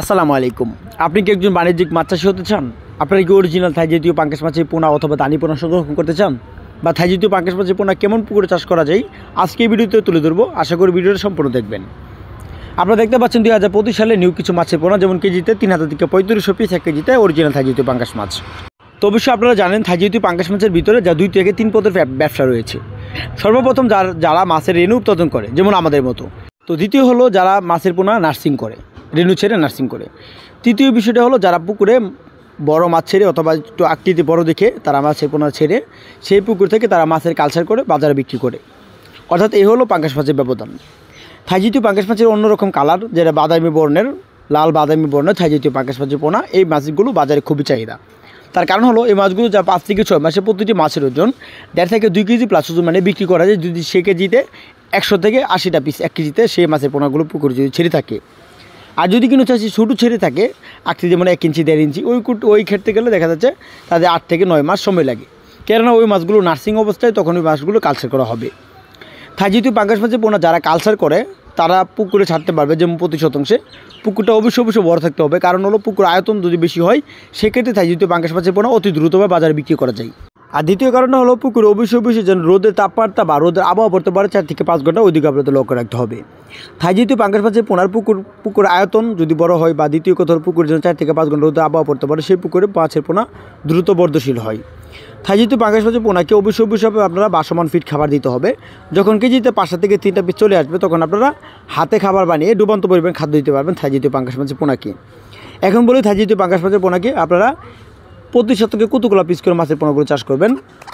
আসসালামু আলাইকুম। আপনি কি একজন বাণিজ্যিক মাছ চাষী হতে চান? আপনারা কি অরিজিনাল থাই জাতীয় পাঙ্গাস মাছের পোনা অথবা দানি পোনা সংরক্ষণ করতে চান, বা থাই জাতীয় পাঙ্গাস মাছের পোনা কেমন পুকুরে চাষ করা যায়, আজকে এই ভিডিওতে তুলে ধরবো। আশা করি ভিডিওটা সম্পূর্ণ দেখবেন। আপনারা দেখতে পাচ্ছেন 2025 সালে নিউ কিছু মাছের পোনা, যেমন কেজিতে 3000 থেকে 3500 পিস, 1 কেজিতে অরিজিনাল থাই জাতীয় পাঙ্গাস মাছ। তো অবশ্যই আপনারা জানেন থাই জাতীয় পাঙ্গাস মাছের ভিতরে যা 2 থেকে 3 পদের ব্যবসা রয়েছে। সর্বপ্রথম যারা মাছের রেণু উৎপাদন করে, যেমন আমাদের মতো। তো দ্বিতীয় হলো যারা মাছের পোনা নার্সিং করে, রেণু ছেড়ে নার্সিং করে। তৃতীয় বিষয়টা হলো যারা পুকুরে বড় মাছ ছেড়ে অথবা একটু আকৃতি বড় দেখে তারা মাছের পোনা ছেড়ে সেই পুকুর থেকে তারা মাছের কালচার করে বাজারে বিক্রি করে। অর্থাৎ এই হলো পাঙ্গাস মাছের ব্যবধান। থাই জাতীয় পাঙ্গাস মাছের অন্যরকম কালার, যেটা বাদামি বর্ণের, লাল বাদামি বর্ণের থাই জাতীয় পাঙ্গাস মাছের পোনা, এই মাছগুলো বাজারে খুবই চাহিদা। তার কারণ হলো এই মাছগুলো যা 5 থেকে 6 মাসে প্রতিটি মাছের ওজন 1.5 থেকে 2 কেজি প্লাস ওজন মানে বিক্রি করা যায়। যদি সে কেজিতে 100 থেকে 80টা পিস 1 কেজিতে সেই মাছের পোনাগুলো পুকুরে যদি ছেড়ে থাকে। আর যদি কোনো চাষি ছোটো ছেড়ে থাকে আকৃতি, যেমন 1 ইঞ্চি 1.5 ইঞ্চি, ওই ক্ষেত্রে গেলে দেখা যাচ্ছে তাদের 8 থেকে 9 মাস সময় লাগে, কেননা ওই মাছগুলো নার্সিং অবস্থায়, তখন ওই মাছগুলো কালচার করা হবে। থাই জাতীয় পাঙ্গাস মাছের পোনা যারা কালচার করে তারা পুকুরে ছাড়তে পারবে, যেমন প্রতি শতাংশে পুকুরটা অবশ্যই বড় থাকতে হবে। কারণ হলো পুকুর আয়তন যদি বেশি হয় সেক্ষেত্রে থাই জাতীয় পাঙ্গাস মাছের পোনা অতি দ্রুতভাবে বাজারে বিক্রি করা যায়। আর দ্বিতীয় কারণ হলো পুকুরে অবশ্যই যেন রোদের তাপমাত্রা বা রোদের আবহাওয়া পড়তে পারে 4 থেকে 5 ঘন্টা, ওইদিকে আপনাদের লক্ষ্য রাখতে হবে। থাই জাতীয় পাঙ্গাস মাছের পোনার পুকুর আয়তন যদি বড় হয়, বা দ্বিতীয় কথা হলো পুকুরের জন্য 4 থেকে 5 ঘন্টা রোদের আবহাওয়া পড়তে পারে, সেই পুকুরে মাছের পোনা দ্রুত বর্ধনশীল হয়। থাই জাতীয় পাঙ্গাস মাছের পোনাকে অবশ্যই আপনারা বাসমান ফিট খাবার দিতে হবে। যখন কেজিতে 5 থেকে 3টা পিস চলে আসবে, তখন আপনারা হাতে খাবার বানিয়ে ডুবান্ত পরিমাণ খাদ্য দিতে পারবেন থাই জাতীয় পাঙ্গাস মাছের পোনাকে। এখন বলি থাই জাতীয় পাঙ্গাস মাছের পোনাকে আপনারা প্রতি শতকে কতগুলো পিস করে মাছের পোনাগুলো চাষ করবেন।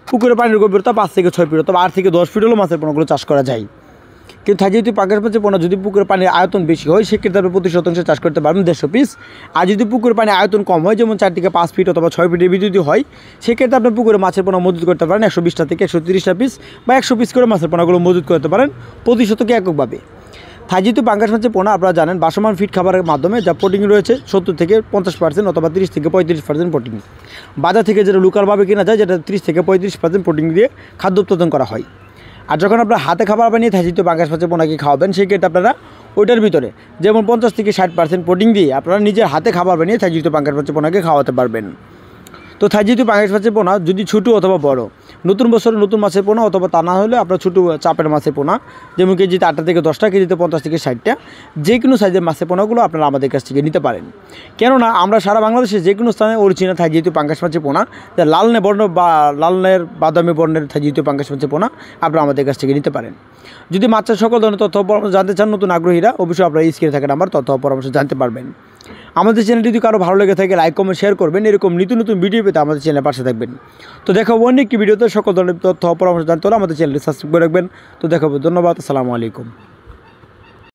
পুকুরে পানির গভীরতা 5 থেকে 6 ফিট অথবা 8 থেকে 10 ফিট হলেও মাছের পোনাগুলো চাষ করা যায়। কিন্তু থাই জাতীয় পাঙ্গাস মাছের পোনা যদি পুকুরের পানির আয়তন বেশি হয় সেক্ষেত্রে আপনি প্রতি শতাংশে চাষ করতে পারবেন 150 পিস। আর যদি পুকুরের পানির আয়তন কম হয়, যেমন 4 থেকে 5 ফিট অথবা 6 ফিটের ভিতরে যদি হয়, সেক্ষেত্রে আপনি পুকুরে মাছের পোনা মজুত করতে পারেন 120টা থেকে 130টা পিস বা 100 পিস করে মাছের পোনাগুলো মজুত করতে পারেন প্রতি শতকে এককভাবে। থাই জাতীয় পাঙ্গাস মাছের পোনা আপনারা জানেন বাসমান ফিট খাবারের মাধ্যমে যা প্রোটিন রয়েছে 70 থেকে 50% অথবা 30 থেকে 35% প্রোটিন। বাজার থেকে যেটা লোকালভাবে কেনা যায়, যেটা 30 থেকে 35% প্রোটিন দিয়ে খাদ্য উৎপাদন করা হয়। আর যখন আপনারা হাতে খাবার বানিয়ে থাই জাতীয় পাঙ্গাস মাছের পোনাকে খাওয়াবেন, সেক্ষেত্রে আপনারা ওইটার ভিতরে যেমন 50 থেকে 60% প্রোটিন দিয়ে আপনারা নিজের হাতে খাবার বানিয়ে থাই জাতীয় পাঙ্গাস মাছের পোনাকে খাওয়াতে পারবেন। তো থাই জাতীয় পাঙ্গাস মাছের পোনা যদি ছোটো অথবা বড়, নতুন বছরে নতুন মাছের পোনা অথবা তা না হলে আপনার ছোটো চাপের মাছের পোনা, যেমন কেজিতে 8টা থেকে 10টা, কেজিতে 50 থেকে 60টা, যে কোনো সাইজের মাছের পোনাগুলো আপনারা আমাদের কাছ থেকে নিতে পারেন। কেননা আমরা সারা বাংলাদেশে যে কোনো স্থানে অরিজিনাল থাই জাতীয় পাঙ্গাস মাছের পোনা, যা লালনে বর্ণ বা লালনের বাদামি বর্ণের থাই জাতীয় পাঙ্গাস মাছের পোনা আপনারা আমাদের কাছ থেকে নিতে পারেন। যদি মাছের সকল ধরনের তথ্য পরামর্শ জানতে চান নতুন আগ্রহীরা, অবশ্যই আপনারা স্ক্রিনে থাকা নাম্বার তথ্য পরামর্শ জানতে পারবেন। আমাদের চ্যানেলটি যদি কারো ভালো লেগে থাকে লাইক কমেন্ট শেয়ার করবেন। এরকম নতুন ভিডিও পেতে আমাদের চ্যানেলের পাশে থাকবেন। তো দেখাবো অন্য একটি ভিডিওতে। সকল ধরনের তথ্য পরামর্শ জানতে হলে আমাদের চ্যানেলটি সাবস্ক্রাইব করে রাখবেন। তো দেখাবো। ধন্যবাদ। আসসালামু আলাইকুম।